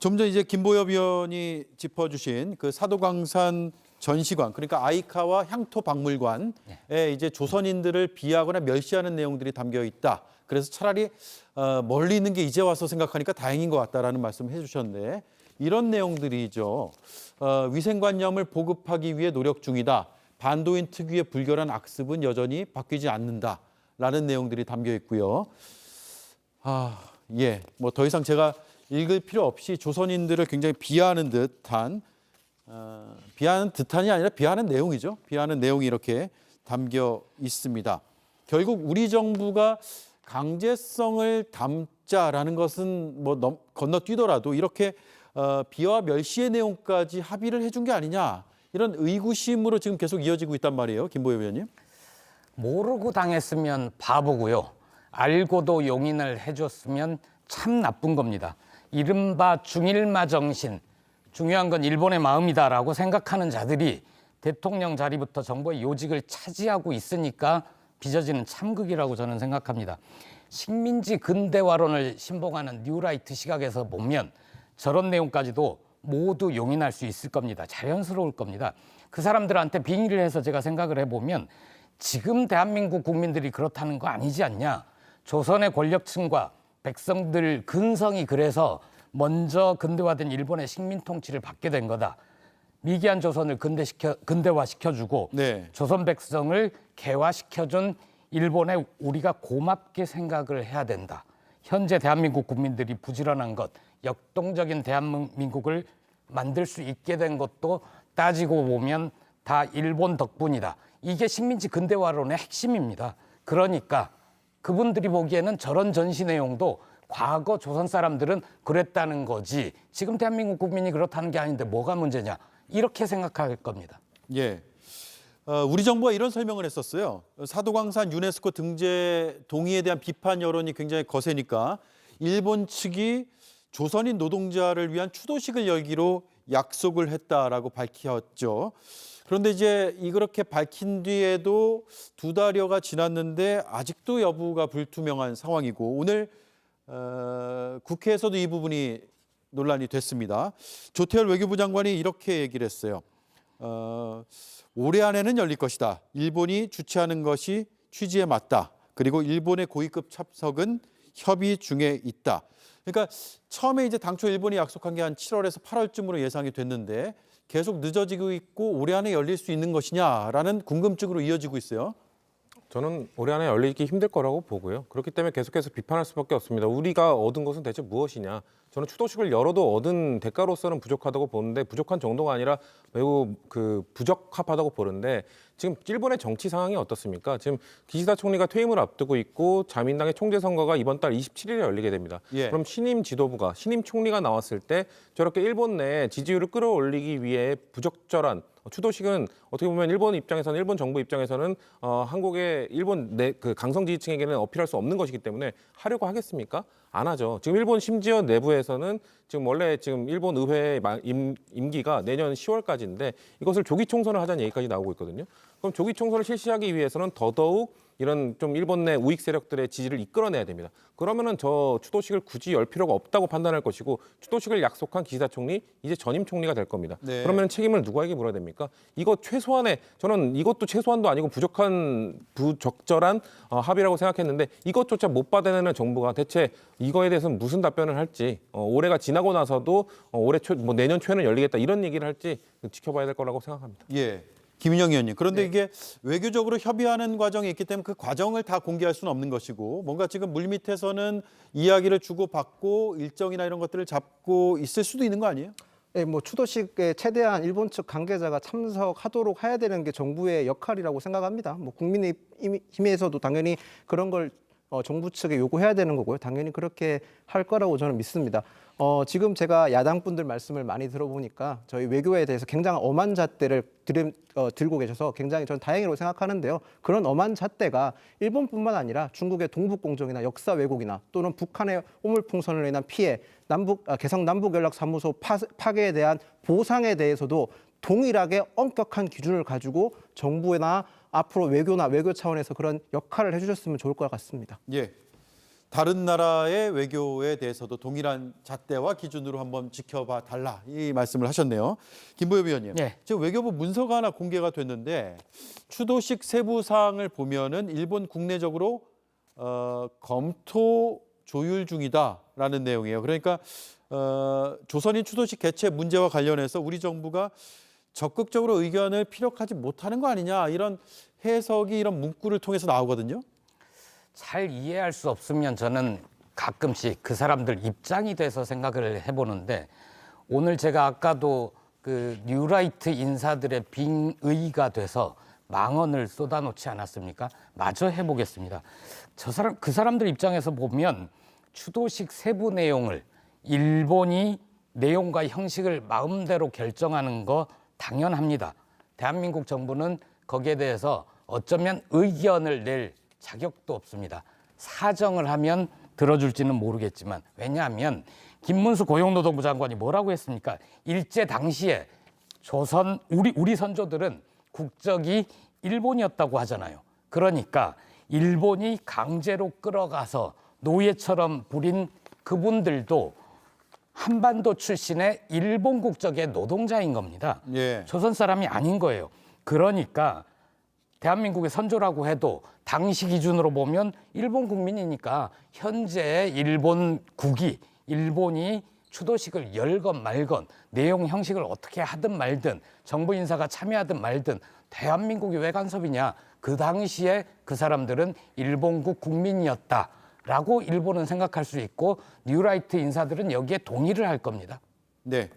좀 전 이제 김보엽 의원이 짚어주신 그 사도광산 전시관, 그러니까 아이카와 향토박물관에 이제 조선인들을 비하하거나 멸시하는 내용들이 담겨 있다. 그래서 차라리 멀리 있는 게 이제 와서 생각하니까 다행인 것 같다라는 말씀을 해주셨는데, 이런 내용들이죠. 위생관념을 보급하기 위해 노력 중이다. 반도인 특유의 불결한 악습은 여전히 바뀌지 않는다라는 내용들이 담겨 있고요. 뭐 더 이상 제가 읽을 필요 없이 조선인들을 굉장히 비하하는 듯한 비하하는 듯한이 아니라 비하하는 내용이죠. 비하하는 내용이 이렇게 담겨 있습니다. 결국 우리 정부가 강제성을 담자라는 것은 뭐 건너뛰더라도 이렇게 비하와 멸시의 내용까지 합의를 해준 게 아니냐, 이런 의구심으로 지금 계속 이어지고 있단 말이에요. 김보엽 의원님. 모르고 당했으면 바보고요. 알고도 용인을 해줬으면 참 나쁜 겁니다. 이른바 중일마 정신, 중요한 건 일본의 마음이다라고 생각하는 자들이 대통령 자리부터 정부의 요직을 차지하고 있으니까 빚어지는 참극이라고 저는 생각합니다. 식민지 근대화론을 신봉하는 뉴라이트 시각에서 보면 저런 내용까지도 모두 용인할 수 있을 겁니다. 자연스러울 겁니다. 그 사람들한테 빙의를 해서 제가 생각을 해보면 지금 대한민국 국민들이 그렇다는 거 아니지 않냐. 조선의 권력층과 백성들 근성이 그래서 먼저 근대화된 일본의 식민 통치를 받게 된 거다. 미개한 조선을 근대화시켜주고 조선 백성을 개화시켜준 일본에 우리가 고맙게 생각을 해야 된다. 현재 대한민국 국민들이 부지런한 것, 역동적인 대한민국을 만들 수 있게 된 것도 따지고 보면 다 일본 덕분이다. 이게 식민지 근대화론의 핵심입니다. 그러니까 그분들이 보기에는 저런 전시 내용도 과거 조선 사람들은 그랬다는 거지, 지금 대한민국 국민이 그렇다는 게 아닌데 뭐가 문제냐, 이렇게 생각할 겁니다. 예. 우리 정부가 이런 설명을 했었어요. 사도광산 유네스코 등재 동의에 대한 비판 여론이 굉장히 거세니까 일본 측이 조선인 노동자를 위한 추도식을 열기로 약속을 했다라고 밝혔죠. 그런데 이제 이렇게 밝힌 뒤에도 두 달여가 지났는데 아직도 여부가 불투명한 상황이고, 오늘 국회에서도 이 부분이 논란이 됐습니다. 조태열 외교부 장관이 이렇게 얘기를 했어요. 올해 안에는 열릴 것이다. 일본이 주최하는 것이 취지에 맞다. 그리고 일본의 고위급 참석은 협의 중에 있다. 그러니까 처음에 이제 당초 일본이 약속한 게 한 7월에서 8월쯤으로 예상이 됐는데 계속 늦어지고 있고 올해 안에 열릴 수 있는 것이냐라는 궁금증으로 이어지고 있어요. 저는 올해 안에 열리기 힘들 거라고 보고요. 그렇기 때문에 계속해서 비판할 수밖에 없습니다. 우리가 얻은 것은 대체 무엇이냐. 저는 추도식을 열어도 얻은 대가로서는 부족하다고 보는데, 부족한 정도가 아니라 매우 부적합하다고 보는데, 지금 일본의 정치 상황이 어떻습니까? 지금 기시다 총리가 퇴임을 앞두고 있고 자민당의 총재 선거가 이번 달 27일에 열리게 됩니다. 그럼 신임 지도부가, 신임 총리가 나왔을 때 저렇게 일본 내 지지율을 끌어올리기 위해 부적절한 추도식은 어떻게 보면 일본 입장에서는, 일본 정부 입장에서는 한국의 일본 내 강성 지지층에게는 어필할 수 없는 것이기 때문에 하려고 하겠습니까? 안 하죠. 지금 일본 심지어 내부에서는 지금 원래 지금 일본 의회 임기가 내년 10월까지인데 이것을 조기 총선을 하자는 얘기까지 나오고 있거든요. 그럼 조기 총선을 실시하기 위해서는 더더욱 이런 좀 일본 내 우익 세력들의 지지를 이끌어내야 됩니다. 그러면은 저 추도식을 굳이 열 필요가 없다고 판단할 것이고, 추도식을 약속한 기시다 총리 이제 전임 총리가 될 겁니다. 그러면 책임을 누구에게 물어야 됩니까? 이거 최소한의, 저는 이것도 최소한도 아니고 부적절한 합의라고 생각했는데, 이것조차 못 받아내는 정부가 대체 이거에 대해서는 무슨 답변을 할지, 올해가 지나고 나서도 올해 내년 초에는 열리겠다 이런 얘기를 할지 지켜봐야 될 거라고 생각합니다. 예. 김인영 의원님, 그런데 이게 외교적으로 협의하는 과정이 있기 때문에 그 과정을 다 공개할 수는 없는 것이고, 뭔가 지금 물밑에서는 이야기를 주고받고 일정이나 이런 것들을 잡고 있을 수도 있는 거 아니에요? 네, 뭐 추도식에 최대한 일본 측 관계자가 참석하도록 해야 되는 게 정부의 역할이라고 생각합니다. 뭐 국민의힘에서도 당연히 그런 걸 정부 측에 요구해야 되는 거고요. 당연히 그렇게 할 거라고 저는 믿습니다. 지금 제가 야당 분들 말씀을 많이 들어보니까 저희 외교에 대해서 굉장히 엄한 잣대를 들고 계셔서 굉장히 저는 다행이라고 생각하는데요. 그런 엄한 잣대가 일본뿐만 아니라 중국의 동북공정이나 역사 왜곡이나 또는 북한의 오물풍선으로 인한 피해, 개성 남북연락사무소 파괴에 대한 보상에 대해서도 동일하게 엄격한 기준을 가지고 정부나 앞으로 외교나 외교 차원에서 그런 역할을 해주셨으면 좋을 것 같습니다. 예. 다른 나라의 외교에 대해서도 동일한 잣대와 기준으로 한번 지켜봐 달라 이 말씀을 하셨네요. 김보엽 위원님, 네. 지금 외교부 문서가 하나 공개가 됐는데 추도식 세부 사항을 보면은 일본 국내적으로 검토 조율 중이다라는 내용이에요. 그러니까 조선인 추도식 개최 문제와 관련해서 우리 정부가 적극적으로 의견을 피력하지 못하는 거 아니냐 이런 해석이 이런 문구를 통해서 나오거든요. 잘 이해할 수 없으면 저는 가끔씩 그 사람들 입장이 돼서 생각을 해보는데 오늘 제가 아까도 그 뉴라이트 인사들의 빙의가 돼서 망언을 쏟아놓지 않았습니까? 마저 해보겠습니다. 그 사람들 입장에서 보면 추도식 세부 내용을 일본이 내용과 형식을 마음대로 결정하는 거 당연합니다. 대한민국 정부는 거기에 대해서 어쩌면 의견을 낼 자격도 없습니다. 사정을 하면 들어줄지는 모르겠지만 왜냐하면 김문수 고용노동부 장관이 뭐라고 했습니까? 일제 당시에 우리 선조들은 국적이 일본이었다고 하잖아요. 그러니까 일본이 강제로 끌어가서 노예처럼 부린 그분들도 한반도 출신의 일본 국적의 노동자인 겁니다. 예. 조선 사람이 아닌 거예요. 그러니까 대한민국의 선조라고 해도 당시 기준으로 보면 일본 국민이니까 현재 일본이 추도식을 열건 말건 내용 형식을 어떻게 하든 말든 정부 인사가 참여하든 말든 대한민국이 왜 간섭이냐. 그 당시에 그 사람들은 일본국 국민이었다라고 일본은 생각할 수 있고 뉴라이트 인사들은 여기에 동의를 할 겁니다. 네.